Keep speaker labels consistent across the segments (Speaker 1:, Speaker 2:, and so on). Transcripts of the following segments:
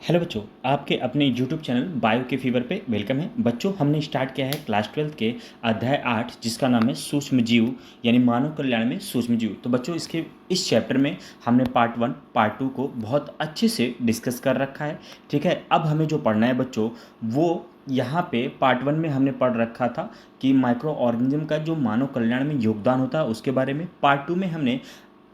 Speaker 1: Hello बच्चों, आपके अपने यूट्यूब चैनल बायो के फीवर पे वेलकम है। बच्चों, हमने स्टार्ट किया है क्लास 12 के अध्याय 8 जिसका नाम है सूक्ष्म जीव यानी मानव कल्याण में सूक्ष्म जीव। तो बच्चों, इसके इस चैप्टर में हमने पार्ट 1 पार्ट 2 को बहुत अच्छे से डिस्कस कर रखा है। ठीक है, अब हमें जो पढ़ना है बच्चों, वो यहाँ पे पार्ट 1 में हमने पढ़ रखा था कि माइक्रो ऑर्गेनिज्म का जो मानव कल्याण में योगदान होता है उसके बारे में। पार्ट 2 में हमने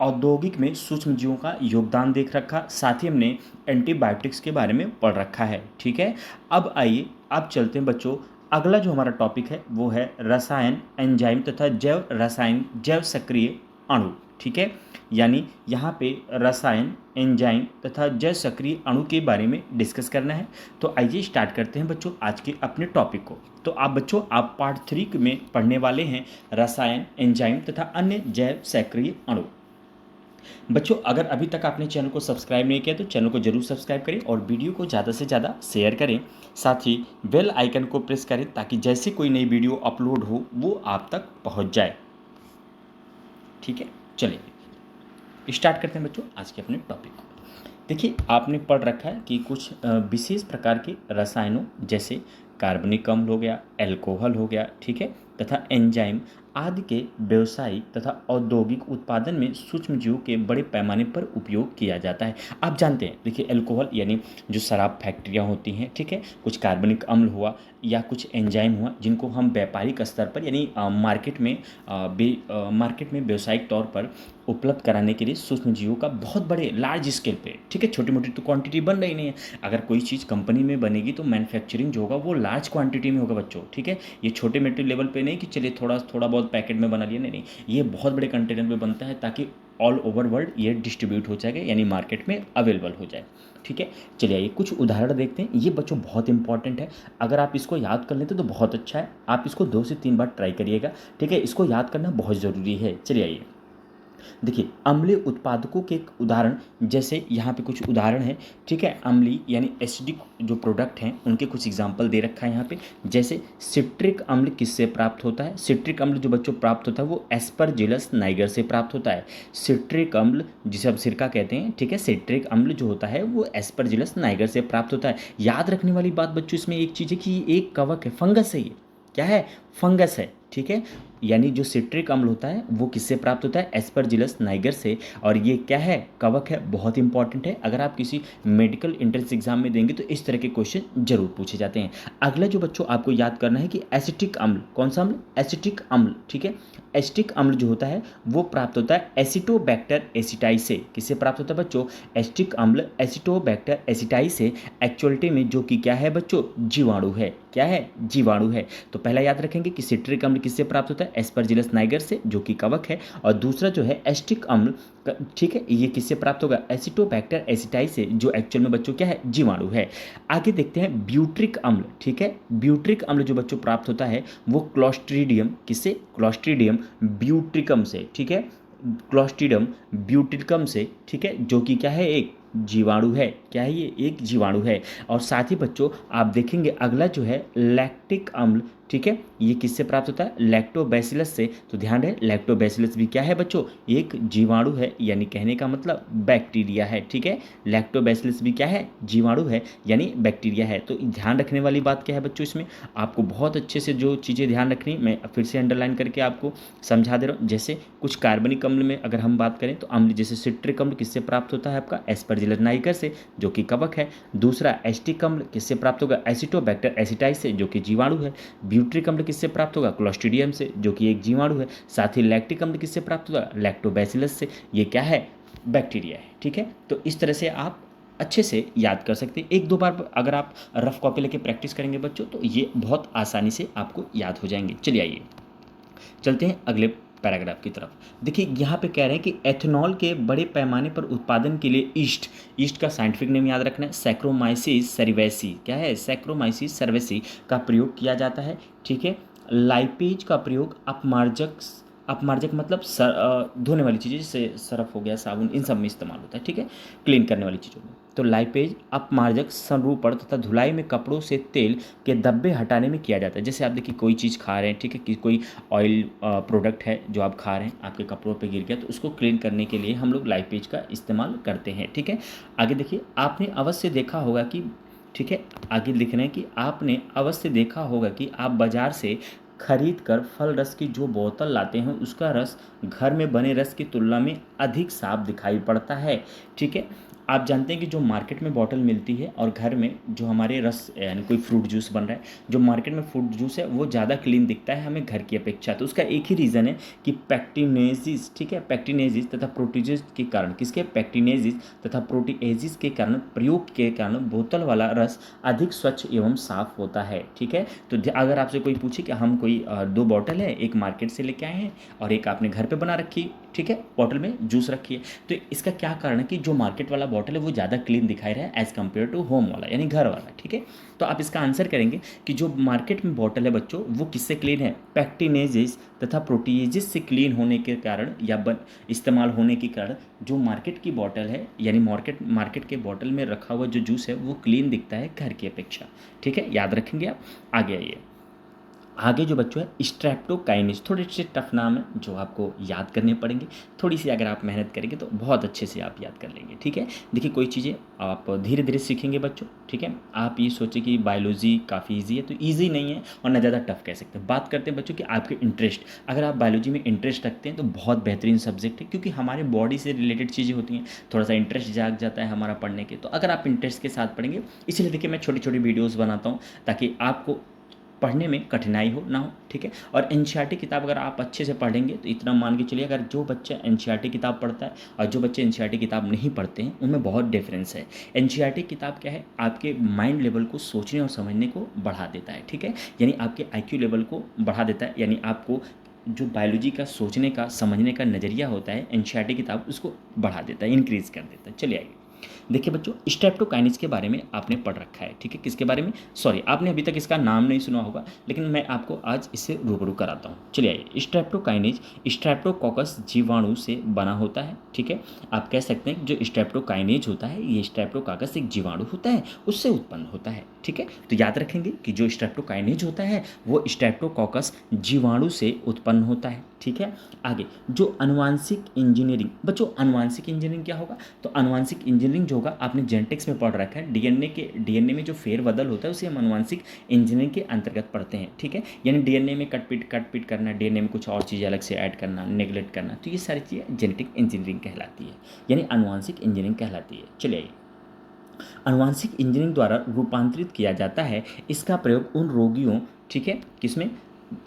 Speaker 1: औद्योगिक में सूक्ष्म जीवों का योगदान देख रखा, साथ ही हमने एंटीबायोटिक्स के बारे में पढ़ रखा है। ठीक है, अब आइए अब चलते हैं बच्चों। अगला जो हमारा टॉपिक है वो है रसायन, एंजाइम तथा जैव रसायन जैव सक्रिय अणु। ठीक है, यानी यहाँ पे रसायन, एंजाइम तथा जैव सक्रिय अणु के बारे में डिस्कस करना है। तो आइए स्टार्ट करते हैं बच्चों आज के अपने टॉपिक को। तो आप बच्चों, आप पार्ट 3 में पढ़ने वाले हैं रसायन, एंजाइम तथा अन्य जैव सक्रिय अणु। बच्चों, अगर अभी तक आपने चैनल को सब्सक्राइब नहीं किया तो चैनल को जरूर सब्सक्राइब करें और वीडियो को ज़्यादा से ज़्यादा शेयर करें। साथ ही बेल आइकन को प्रेस करें ताकि जैसे कोई नई वीडियो अपलोड हो वो आप तक पहुंच जाए। ठीक है, चलिए स्टार्ट करते हैं बच्चों आज के अपने टॉपिक को। देखिए, आपने पढ़ रखा है कि कुछ विशेष प्रकार के रसायनों जैसे कार्बनिक अम्ल हो गया, अल्कोहल हो गया, ठीक है, तथा एंजाइम आदि के व्यवसायिक तथा औद्योगिक उत्पादन में सूक्ष्म जीवों के बड़े पैमाने पर उपयोग किया जाता है। आप जानते हैं, देखिए अल्कोहल यानी जो शराब फैक्ट्रियाँ होती हैं, ठीक है, कुछ कार्बनिक अम्ल हुआ या कुछ एंजाइम हुआ जिनको हम व्यापारिक स्तर पर यानी मार्केट में व्यावसायिक तौर पर उपलब्ध कराने के लिए सूक्ष्म जीवों का बहुत बड़े लार्ज स्केल पे, ठीक है, छोटी मोटी तो क्वांटिटी बन रही नहीं है। अगर कोई चीज़ कंपनी में बनेगी तो मैन्युफैक्चरिंग जो होगा वो लार्ज क्वांटिटी में होगा बच्चों। ठीक है, ये छोटे मोटे लेवल पे नहीं कि चलिए थोड़ा थोड़ा बहुत पैकेट में बना लिया, नहीं नहीं, ये बहुत बड़े कंटेनर में बनता है ताकि ऑल ओवर वर्ल्ड ये डिस्ट्रीब्यूट हो जाएगा यानी मार्केट में अवेलेबल हो जाए। ठीक है, चलिए आइए कुछ उदाहरण देखते हैं। ये बच्चों बहुत इंपॉर्टेंट है, अगर आप इसको याद कर लेते तो बहुत अच्छा है। आप इसको 2 से 3 बार ट्राई करिएगा। ठीक है, इसको याद करना बहुत ज़रूरी है। चलिए आइए देखिए, अम्लीय उत्पादकों के एक उदाहरण, जैसे यहाँ पे कुछ उदाहरण है। ठीक है, अम्लीय यानी एसिडिक जो प्रोडक्ट हैं उनके कुछ एग्जांपल दे रखा है यहाँ पे। जैसे सिट्रिक अम्ल किससे प्राप्त होता है? सिट्रिक अम्ल जो बच्चों प्राप्त होता है वो एस्परजिलस नाइगर से प्राप्त होता है। सिट्रिक अम्ल जिसे हम सिरका कहते हैं, ठीक है, सिट्रिक अम्ल जो होता है वो एस्परजिलस नाइगर से प्राप्त होता है। याद रखने वाली बात बच्चों इसमें एक चीज़ है कि ये एक कवक है, फंगस है। ये क्या है? फंगस है। ठीक है, यानी जो सिट्रिक अम्ल होता है वो किससे प्राप्त होता है? एस्परजिलस नाइगर से। और ये क्या है? कवक है, बहुत इंपॉर्टेंट है। अगर आप किसी मेडिकल एंट्रेंस एग्जाम में देंगे तो इस तरह के क्वेश्चन जरूर पूछे जाते हैं। अगला जो बच्चों आपको याद करना है कि एसिटिक अम्ल, कौन सा अम्ल? एसिटिक अम्ल। ठीक है, एसिटिक अम्ल जो होता है वो प्राप्त होता है एसिटोबैक्टर एसिटाई से। किससे प्राप्त होता है बच्चों? एसिटिक अम्ल एसिटोबैक्टर एसिटाई से। एक्चुअलिटी में जो कि क्या है बच्चों? जीवाणु है। क्या है? जीवाणु है। तो पहला याद रखेंगे कि सिट्रिक अम्ल किससे प्राप्त होता है? एस्परजिलस नाइगर से, जो कि कवक है। और दूसरा जो है एसिटिक अम्ल, ठीक है, ये किससे प्राप्त होगा? एसिटोबैक्टर एसिटाई से, जो एक्चुअल में बच्चों क्या है? जीवाणु है। आगे देखते हैं ब्यूट्रिक अम्ल। ठीक है, ब्यूट्रिक अम्ल जो बच्चों प्राप्त होता है वो क्लोस्ट्रीडियम, किससे? क्लोस्ट्रीडियम ब्यूट्रिकम से। ठीक है, क्लोस्ट्रीडियम ब्यूट्रिकम से, ठीक है, जो कि क्या है? एक जीवाणु है। क्या है? ये एक जीवाणु है। और साथ ही बच्चों आप देखेंगे अगला जो है लैक्टिक अम्ल, ठीक है, ये किससे प्राप्त होता है? लैक्टोबैसिलस से। तो ध्यान रहे, लैक्टोबैसिलस भी क्या है बच्चों? एक जीवाणु है, यानी कहने का मतलब बैक्टीरिया है। ठीक है, लैक्टोबैसिलस भी क्या है? जीवाणु है, यानी बैक्टीरिया है। तो ध्यान रखने वाली बात क्या है बच्चों इसमें? आपको बहुत अच्छे से जो चीज़ें ध्यान रखनी, मैं फिर से अंडरलाइन करके आपको समझा दे रहा हूँ। जैसे कुछ कार्बनिक अम्ल में अगर हम बात करें तो अम्ल जैसे सिट्रिक अम्ल किससे प्राप्त होता है? आपका एस्परजिलस नाइगर से, जो कि कवक है। दूसरा एसिटिक अम्ल किससे प्राप्त होगा? एसिटोबैक्टर एसिटाई से, जो कि जीवाणु है। ब्यूट्रिक अम्ल किससे प्राप्त होगा? क्लोस्ट्रीडियम से, जो कि एक जीवाणु है। साथ ही लैक्टिक अम्ल किससे प्राप्त होगा? लैक्टोबैसिलस से, ये क्या है? बैक्टीरिया है। ठीक है, तो इस तरह से आप अच्छे से याद कर सकते हैं। एक दो बार अगर आप रफ कॉपी लेके प्रैक्टिस करेंगे बच्चों तो ये बहुत आसानी से आपको याद हो जाएंगे। चलिए आइए चलते हैं अगले पैराग्राफ की तरफ। देखिए यहाँ पे कह रहे हैं कि एथेनॉल के बड़े पैमाने पर उत्पादन के लिए ईस्ट का साइंटिफिक नेम याद रखना है, सैक्रोमाइसिस सर्वेसी। क्या है? सैक्रोमाइसिस सर्वेसी का प्रयोग किया जाता है। ठीक है, लाइपेज का प्रयोग अपमार्जक अपमार्जक मतलब धोने वाली चीज़ें, जैसे सरफ हो गया, साबुन, इन सब में इस्तेमाल होता है, ठीक है, क्लीन करने वाली चीज़ों में। तो लाइपेज अपमार्जक संरूपण तथा धुलाई में कपड़ों से तेल के धब्बे हटाने में किया जाता है। जैसे आप देखिए कोई चीज़ खा रहे हैं, ठीक है, कि कोई ऑयल प्रोडक्ट है जो आप खा रहे हैं, आपके कपड़ों पे गिर गया, तो उसको क्लीन करने के लिए हम लोग लाइपेज का इस्तेमाल करते हैं, ठीक है। आगे देखिए, आपने अवश्य देखा होगा कि, ठीक है, आगे लिख रहे हैं कि आपने अवश्य देखा होगा कि आप बाज़ार से खरीद कर फल रस की जो बोतल लाते हैं उसका रस घर में बने रस की तुलना में अधिक साफ दिखाई पड़ता है, ठीक है। आप जानते हैं कि जो मार्केट में बॉटल मिलती है और घर में जो हमारे रस यानी कोई फ्रूट जूस बन रहा है, जो मार्केट में फ्रूट जूस है वो ज़्यादा क्लीन दिखता है हमें घर की अपेक्षा। तो उसका एक ही रीज़न है कि पैक्टिनेजिस, ठीक है, पैक्टिनेजिस तथा प्रोटीजेस के कारण, किसके, पैक्टिनेजिस तथा प्रोटीएजिस के कारण, प्रयोग के कारण बोतल वाला रस अधिक स्वच्छ एवं साफ होता है, ठीक है। तो अगर आपसे कोई पूछे कि हम कोई दो बॉटल है, एक मार्केट से लेके आए हैं और एक आपने घर पे बना रखी, ठीक है, बॉटल में जूस रखी है, तो इसका क्या कारण है कि जो मार्केट वाला बॉटल है वो ज़्यादा क्लीन दिखाई रहा है एज़ कम्पेयर टू होम वाला यानी घर वाला, ठीक है। तो आप इसका आंसर करेंगे कि जो मार्केट में बॉटल है बच्चों वो किससे क्लीन है, पैक्टिनेजिस तथा प्रोटीजेस से क्लीन होने के कारण या इस्तेमाल होने के कारण जो मार्केट की बॉटल है यानी मार्केट के बॉटल में रखा हुआ जो जूस है वो क्लीन दिखता है घर की अपेक्षा, ठीक है, याद रखेंगे आप। आगे आइए, आगे जो बच्चों है स्ट्रेप्टोकाइनेज, थोड़े से टफ नाम है जो आपको याद करने पड़ेंगे, थोड़ी सी अगर आप मेहनत करेंगे तो बहुत अच्छे से आप याद कर लेंगे, ठीक है। देखिए कोई चीज़ें आप धीरे धीरे सीखेंगे बच्चों, ठीक है। आप ये सोचें कि बायोलॉजी काफ़ी ईजी है, तो ईजी नहीं है और ना ज़्यादा टफ कह सकते हैं। बात करते हैं बच्चों कि आपके इंटरेस्ट, अगर आप बायोलॉजी में इंटरेस्ट रखते हैं तो बहुत बेहतरीन सब्जेक्ट है, क्योंकि हमारे बॉडी से रिलेटेड चीज़ें होती हैं, थोड़ा सा इंटरेस्ट जाग जाता है हमारा पढ़ने के, तो अगर आप इंटरेस्ट के साथ पढ़ेंगे, इसलिए देखिए मैं छोटी छोटी वीडियोज़ बनाता हूँ ताकि आपको पढ़ने में कठिनाई हो ना हो, ठीक है। और एनसीईआरटी किताब अगर आप अच्छे से पढ़ेंगे तो इतना मान के चलिए, अगर जो बच्चा एनसीईआरटी किताब पढ़ता है और जो बच्चे एनसीईआरटी किताब नहीं पढ़ते हैं उनमें बहुत डिफरेंस है। एनसीईआरटी किताब क्या है, आपके माइंड लेवल को सोचने और समझने को बढ़ा देता है, ठीक है, यानी आपके आईक्यू लेवल को बढ़ा देता है, यानी आपको जो बायोलॉजी का सोचने का समझने का नज़रिया होता है एनसीईआरटी किताब उसको बढ़ा देता है, इंक्रीज़ कर देता है। चलिए आइए, देखिए बच्चों स्ट्रेप्टोकाइनेज के बारे में आपने पढ़ रखा है, ठीक है, किसके बारे में, सॉरी आपने अभी तक इसका नाम नहीं सुना होगा, लेकिन मैं आपको आज इससे रूबरू कराता हूँ। चलिए आइए, स्ट्रेप्टोकाइनेज स्ट्रेप्टोकोकस जीवाणु से बना होता है, ठीक है। आप कह सकते हैं कि जो स्ट्रेप्टोकाइनेज होता है ये स्ट्रेप्टोकोकस एक जीवाणु होता है उससे उत्पन्न होता है, ठीक है। तो याद रखेंगे कि जो स्ट्रेप्टोकाइनेज होता है वो स्ट्रेप्टोकोकस जीवाणु से उत्पन्न होता है, ठीक है। आगे जो अनुवांशिक इंजीनियरिंग, बच्चों अनुवांशिक इंजीनियरिंग क्या होगा, तो अनुवांशिक इंजीनियरिंग जो होगा आपने जेनेटिक्स में पढ़ रखा है, डीएनए में जो फेरबदल होता है उसे हम अनुवांशिक इंजीनियरिंग के अंतर्गत पढ़ते हैं, ठीक है। यानी डीएनए में कट पीट करना, डीएनए में कुछ और चीज़ें अलग से ऐड करना, नेग्लेक्ट करना, तो ये सारी चीज़ें जेनेटिक इंजीनियरिंग कहलाती है, यानी अनुवांशिक इंजीनियरिंग कहलाती है। चलिए, अनुवांशिक इंजीनियरिंग द्वारा रूपांतरित किया जाता है, इसका प्रयोग उन रोगियों, ठीक है, किसमें,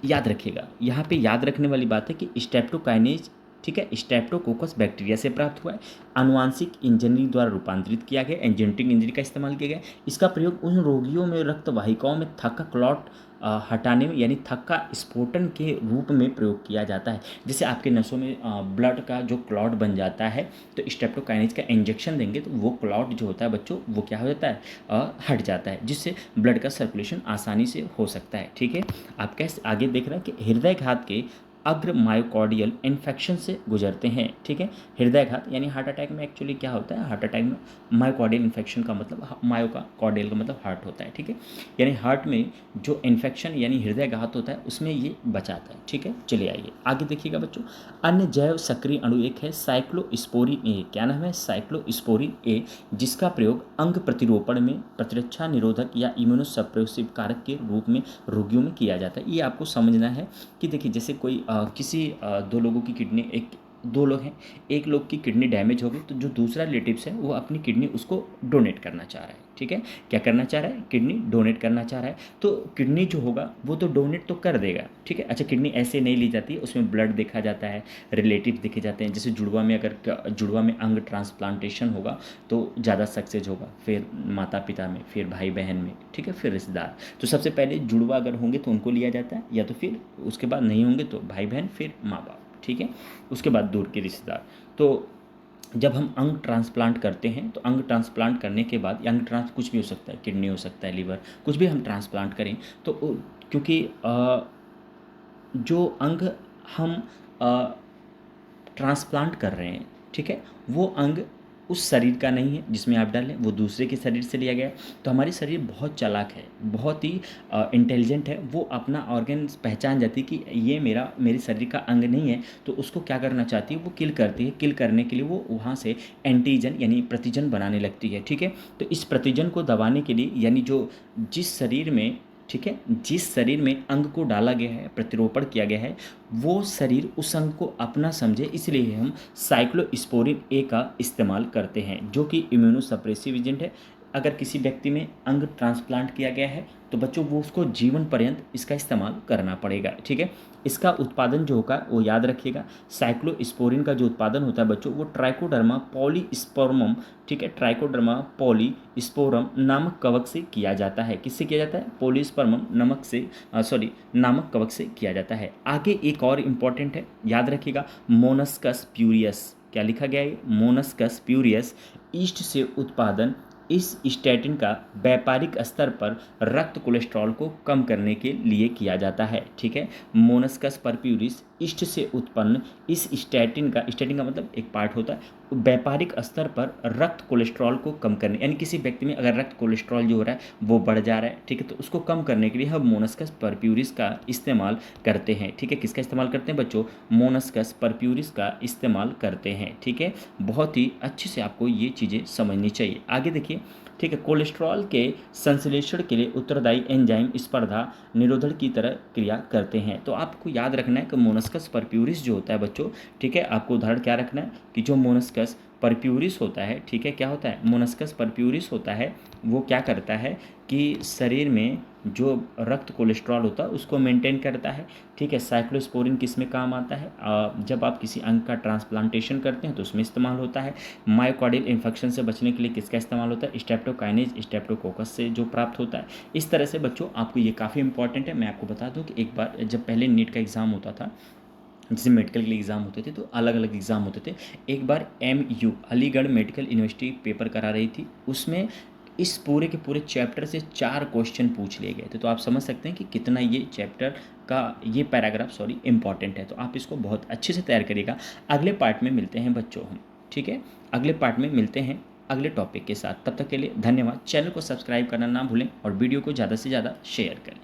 Speaker 1: याद रखिएगा यहाँ पे याद रखने वाली बात है कि स्ट्रेप्टोकाइनेज, ठीक है, स्ट्रेप्टोकोकस बैक्टीरिया से प्राप्त हुआ है, आनुवांशिक इंजीनियरिंग द्वारा रूपांतरित किया गया, जेनेटिक इंजीनियरिंग का इस्तेमाल किया गया। इसका प्रयोग उन रोगियों में रक्त वाहिकाओं में थक्का क्लॉट हटाने में यानी थक्का स्फोटन के रूप में प्रयोग किया जाता है। जैसे आपके नसों में ब्लड का जो क्लॉट बन जाता है तो स्ट्रेप्टोकाइनेज का इंजेक्शन देंगे तो वो क्लॉट जो होता है बच्चों वो क्या हो जाता है, हट जाता है, जिससे ब्लड का सर्कुलेशन आसानी से हो सकता है, ठीक है। आप कैसे आगे देख रहे हैं कि हृदयघात के अग्र मायोकार्डियल इन्फेक्शन से गुजरते हैं, ठीक है। हृदयघात यानी हार्ट अटैक में एक्चुअली क्या होता है, हार्ट अटैक में मायोकार्डियल इन्फेक्शन का मतलब, मायो का कार्डियल का मतलब हार्ट होता है, ठीक है, यानी हार्ट में जो इन्फेक्शन यानी हृदयघात होता है उसमें ये बचाता है, ठीक है। चलिए आइए आगे देखिएगा बच्चों, अन्य जैव सक्रिय अणु एक है साइक्लोस्पोरिन ए, क्या नाम है, साइक्लोस्पोरिन ए, जिसका प्रयोग अंग प्रतिरोपण में प्रतिरक्षा निरोधक या इम्यूनोसप्रेसिव कारक के रूप में रोगियों में किया जाता है। ये आपको समझना है कि देखिए जैसे कोई किसी दो लोगों की किडनी, एक दो लोग हैं, एक लोग की किडनी डैमेज हो गई तो जो दूसरा रिलेटिव्स है वो अपनी किडनी उसको डोनेट करना चाह रहा है, ठीक है, क्या करना चाह रहा है, किडनी डोनेट करना चाह रहा है, तो किडनी जो होगा वो तो डोनेट तो कर देगा, ठीक है। अच्छा किडनी ऐसे नहीं ली जाती, उसमें ब्लड देखा जाता है, रिलेटिव देखे जाते हैं, जैसे जुड़वा में अगर जुड़वा में अंग ट्रांसप्लांटेशन होगा तो ज़्यादा सक्सेस होगा, फिर माता पिता में, फिर भाई बहन में, ठीक है, फिर रिश्तेदार। तो सबसे पहले जुड़वा अगर होंगे तो उनको लिया जाता है, या तो फिर उसके बाद नहीं होंगे तो भाई बहन फिर माँ बाप, ठीक है, उसके बाद दूर के रिश्तेदार। तो जब हम अंग ट्रांसप्लांट करते हैं तो अंग ट्रांसप्लांट करने के बाद अंग ट्रांस कुछ भी हो सकता है, किडनी हो सकता है, लीवर, कुछ भी हम ट्रांसप्लांट करें तो क्योंकि जो अंग हम ट्रांसप्लांट कर रहे हैं, ठीक है, वो अंग उस शरीर का नहीं है जिसमें आप डालें, वो दूसरे के शरीर से लिया गया है। तो हमारी शरीर बहुत चालाक है, बहुत ही इंटेलिजेंट है, वो अपना ऑर्गन पहचान जाती है कि ये मेरे शरीर का अंग नहीं है, तो उसको क्या करना चाहती है, वो किल करती है। किल करने के लिए वो वहाँ से एंटीजन यानी प्रतिजन बनाने लगती है, ठीक है। तो इस प्रतिजन को दबाने के लिए यानी जिस शरीर में, ठीक है, जिस शरीर में अंग को डाला गया है, प्रतिरोपण किया गया है, वो शरीर उस अंग को अपना समझे, इसलिए हम साइक्लोस्पोरिन ए का इस्तेमाल करते हैं, जो कि इम्यूनोसप्रेसिव एजेंट है। अगर किसी व्यक्ति में अंग ट्रांसप्लांट किया गया है तो बच्चों वो उसको जीवन पर्यंत इसका इस्तेमाल करना पड़ेगा, ठीक है। इसका उत्पादन जो होगा वो याद रखिएगा, साइक्लोस्पोरिन का जो उत्पादन होता है बच्चों वो ट्राइकोडर्मा पॉलीस्पर्मम, ठीक है, ट्राइकोडर्मा पॉलीस्पोरम नामक कवक से किया जाता है। किससे किया जाता है? पॉलीस्पर्मम नामक कवक से किया जाता है। आगे एक और इम्पॉर्टेंट है, याद रखिएगा, मोनस्कस प्यूरियस। क्या लिखा गया है? मोनस्कस प्यूरियस ईस्ट से उत्पादन इस स्टैटिन का व्यापारिक स्तर पर रक्त कोलेस्ट्रॉल को कम करने के लिए किया जाता है, ठीक है। मोनस्कस परप्यूरिस ईस्ट से उत्पन्न इस स्टैटिन का मतलब एक पार्ट होता है, व्यापारिक स्तर पर रक्त कोलेस्ट्रॉल को कम करने, यानी किसी व्यक्ति में अगर रक्त कोलेस्ट्रॉल जो हो रहा है वो बढ़ जा रहा है, ठीक है, तो उसको कम करने के लिए हम मोनस्कस परप्यूरिस का इस्तेमाल करते हैं, ठीक है। किसका इस्तेमाल करते हैं बच्चों? मोनस्कस परप्यूरिस का इस्तेमाल करते हैं, ठीक है। बहुत ही अच्छे से आपको ये चीज़ें समझनी चाहिए। आगे देखिए, ठीक है, कोलेस्ट्रॉल के संश्लेषण के लिए उत्तरदायी एंजाइम स्पर्धा निरोधन की तरह क्रिया करते हैं। तो आपको याद रखना है कि मोनस्कस परप्यूरिस जो होता है बच्चों, ठीक है, आपको उदाहरण क्या रखना है कि जो मोनस्कस परप्यूरिस होता है, ठीक है, क्या होता है? मोनस्कस परप्यूरिस होता है, वो क्या करता है कि शरीर में जो रक्त कोलेस्ट्रॉल होता है उसको मेंटेन करता है, ठीक है। साइक्लोस्पोरिन किस में काम आता है? जब आप किसी अंग का ट्रांसप्लांटेशन करते हैं तो उसमें इस्तेमाल होता है। मायोकार्डियल इन्फेक्शन से बचने के लिए किसका इस्तेमाल होता है? स्ट्रेप्टोकाइनेज स्ट्रेप्टोकोकस से जो प्राप्त होता है। इस तरह से बच्चों आपको ये काफ़ी इंपॉर्टेंट है। मैं आपको बता दूं कि एक बार जब पहले नीट का एग्ज़ाम होता था, जैसे मेडिकल के लिए एग्ज़ाम होते थे तो अलग अलग एग्ज़ाम होते थे। एक बार MU Aligarh medical university paper करा रही थी, उसमें इस पूरे के पूरे चैप्टर से 4 क्वेश्चन पूछ लिए गए थे। तो आप समझ सकते हैं कि कितना ये चैप्टर का ये पैराग्राफ इम्पॉर्टेंट है। तो आप इसको बहुत अच्छे से तैयार करिएगा। अगले पार्ट में मिलते हैं बच्चों हम, ठीक है, अगले पार्ट में मिलते हैं अगले टॉपिक के साथ। तब तक के लिए धन्यवाद। चैनल को सब्सक्राइब करना ना भूलें और वीडियो को ज़्यादा से ज़्यादा शेयर करें।